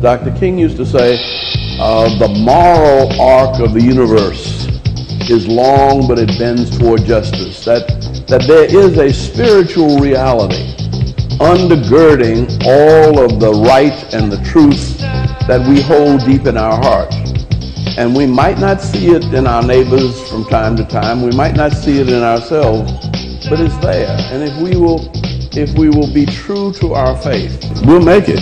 Dr. King used to say, the moral arc of the universe is long, but it bends toward justice. That there is a spiritual reality undergirding all of the right and the truth that we hold deep in our hearts. And we might not see it in our neighbors from time to time. We might not see it in ourselves, but it's there. And if we will be true to our faith, we'll make it.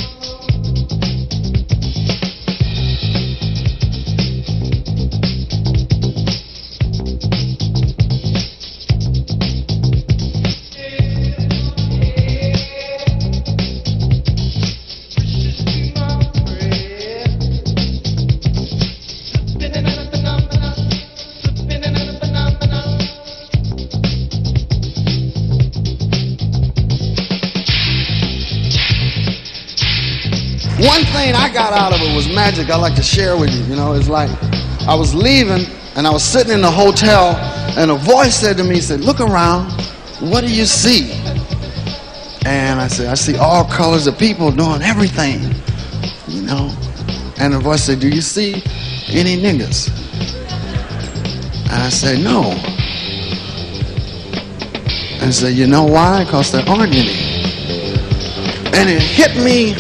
One thing I got out of it was magic I'd like to share with you. You know, it's like I was leaving and I was sitting in the hotel and a voice said to me, he said, look around, what do you see? And I said, I see all colors of people doing everything, you know. And the voice said, do you see any niggas? And I said, no. And I said, you know why? Because there aren't any. And it hit me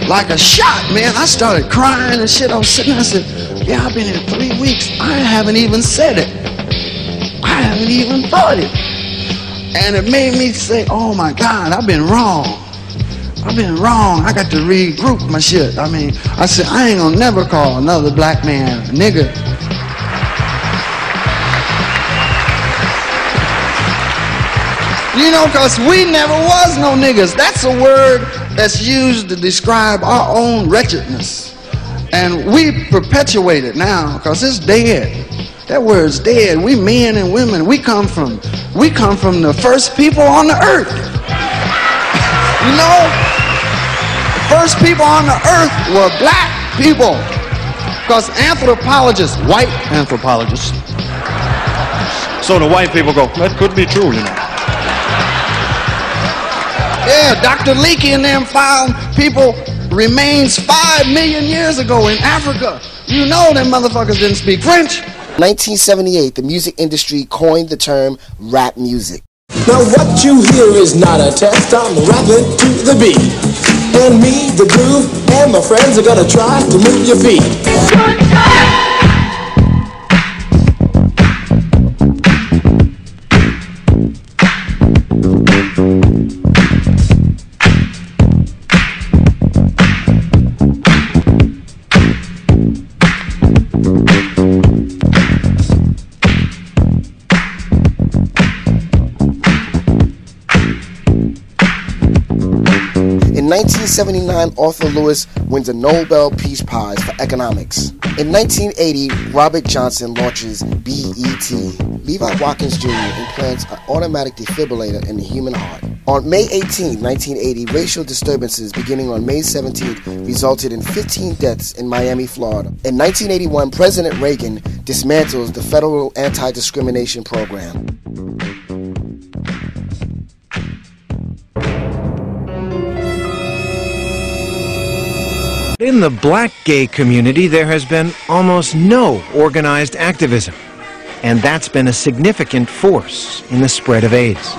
like a shot, man. I started crying and shit. I was sitting there, I said, yeah, I've been here 3 weeks. I haven't even said it. I haven't even thought it. And it made me say, oh my God, I've been wrong. I've been wrong. I got to regroup my shit. I mean, I said, I ain't gonna never call another black man a nigga. You know, because we never was no niggas. That's a word that's used to describe our own wretchedness. And we perpetuate it now because it's dead. That word's dead. We men and women, we come from the first people on the earth. You know, the first people on the earth were black people. Because anthropologists, white anthropologists. So the white people go, that could be true, you know. Yeah, Dr. Leakey and them found people remains 5 million years ago in Africa. You know them motherfuckers didn't speak French. 1978, the music industry coined the term rap music. Now what you hear is not a test, I'm rapping to the beat. And me, the groove, and my friends are gonna try to move your feet. In 1979, Arthur Lewis wins a Nobel Peace Prize for economics. In 1980, Robert Johnson launches BET. Levi Watkins Jr. implants an automatic defibrillator in the human heart. On May 18, 1980, racial disturbances beginning on May 17th resulted in 15 deaths in Miami, Florida. In 1981, President Reagan dismantles the federal anti-discrimination program. In the black gay community, there has been almost no organized activism, and that's been a significant force in the spread of AIDS.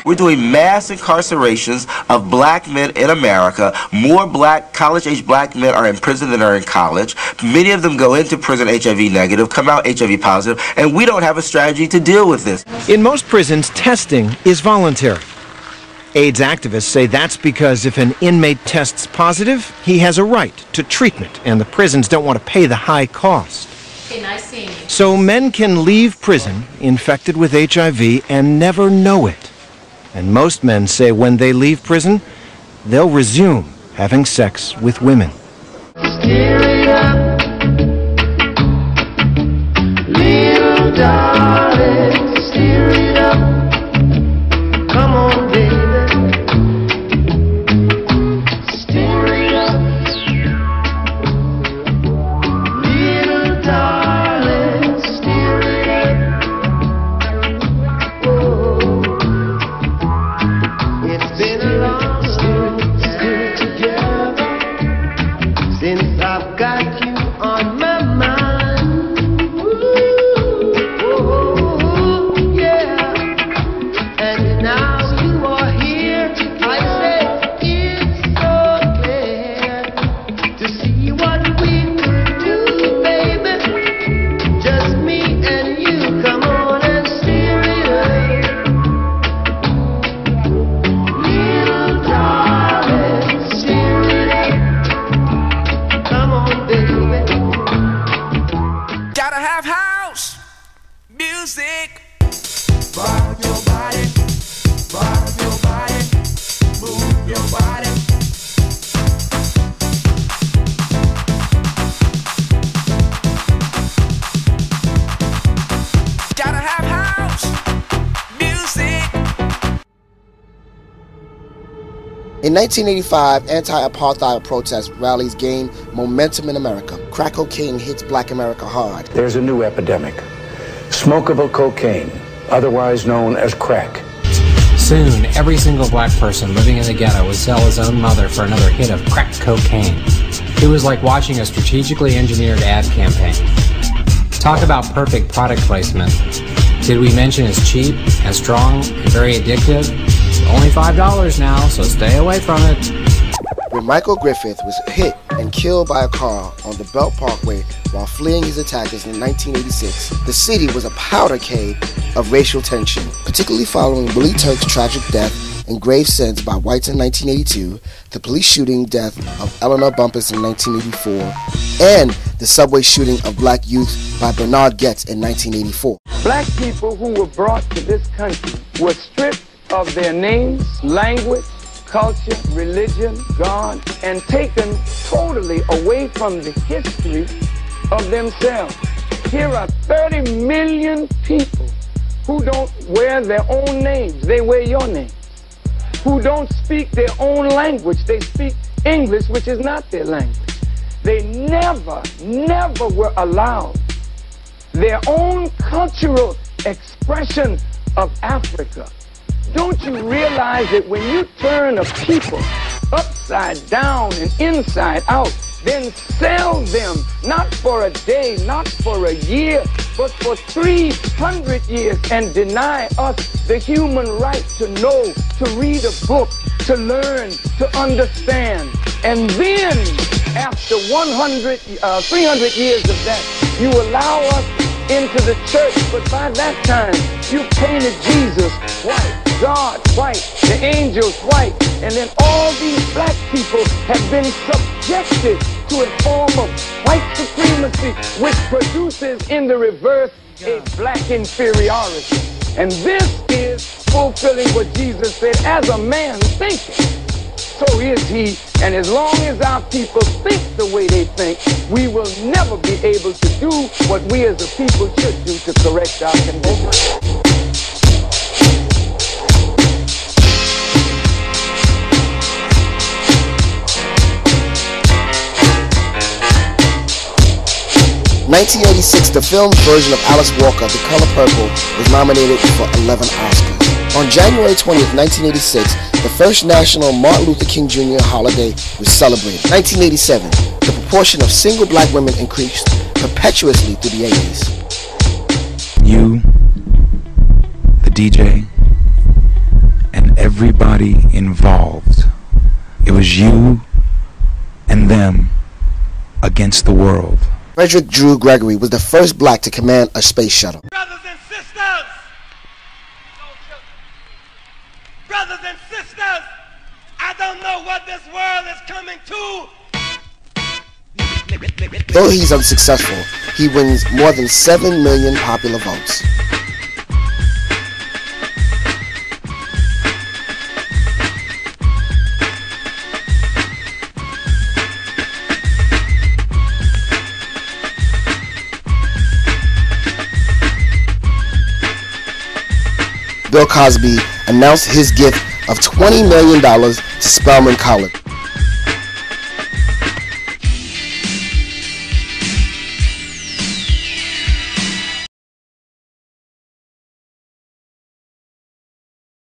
We're doing mass incarcerations of black men in America. More college-age black men are in prison than are in college. Many of them go into prison HIV negative, come out HIV positive, and we don't have a strategy to deal with this. In most prisons, testing is voluntary. AIDS activists say that's because if an inmate tests positive, he has a right to treatment, and the prisons don't want to pay the high cost. Okay, nice seeing you. So men can leave prison infected with HIV and never know it. And most men say when they leave prison, they'll resume having sex with women. Steer it up, little darling, steer it up. Come on, baby. In 1985, anti-apartheid protest rallies gained momentum in America. Crack cocaine hits black America hard. There's a new epidemic. Smokable cocaine, otherwise known as crack. Soon, every single black person living in the ghetto would sell his own mother for another hit of crack cocaine. It was like watching a strategically engineered ad campaign. Talk about perfect product placement. Did we mention it's cheap and strong and very addictive? Only $5 now, so stay away from it. When Michael Griffith was hit and killed by a car on the Belt Parkway while fleeing his attackers in 1986, the city was a powder keg of racial tension, particularly following Willie Turk's tragic death and grave sins by whites in 1982, the police shooting death of Eleanor Bumpus in 1984, and the subway shooting of black youth by Bernard Goetz in 1984. Black people who were brought to this country were stripped of their names, language, culture, religion, God, and taken totally away from the history of themselves. Here are 30 million people who don't wear their own names, they wear your name. Who don't speak their own language, they speak English, which is not their language. They never were allowed their own cultural expression of Africa. Don't you realize that when you turn a people upside down and inside out, then sell them not for a day, not for a year, but for 300 years, and deny us the human right to know, to read a book, to learn, to understand. And then, after 300 years of that, you allow us into the church, but by that time, you painted Jesus white, God white, the angels white, and then all these black people have been subjected to a form of white supremacy, which produces in the reverse a black inferiority. And this is fulfilling what Jesus said, as a man thinketh, so is he. And as long as our people think the way they think, we will never be able to do what we as a people should do to correct our condition. 1986, the film's version of Alice Walker, The Color Purple, was nominated for 11 Oscars. On January 20th, 1986, the first national Martin Luther King Jr. holiday was celebrated. 1987, the proportion of single black women increased perpetuously through the 80s. You, the DJ, and everybody involved. It was you and them against the world. Frederick Drew Gregory was the first black to command a space shuttle. Brothers and sisters, I don't know what this world is coming to. Though he's unsuccessful, he wins more than 7 million popular votes. Bill Cosby announced his gift of $20 million to Spelman College.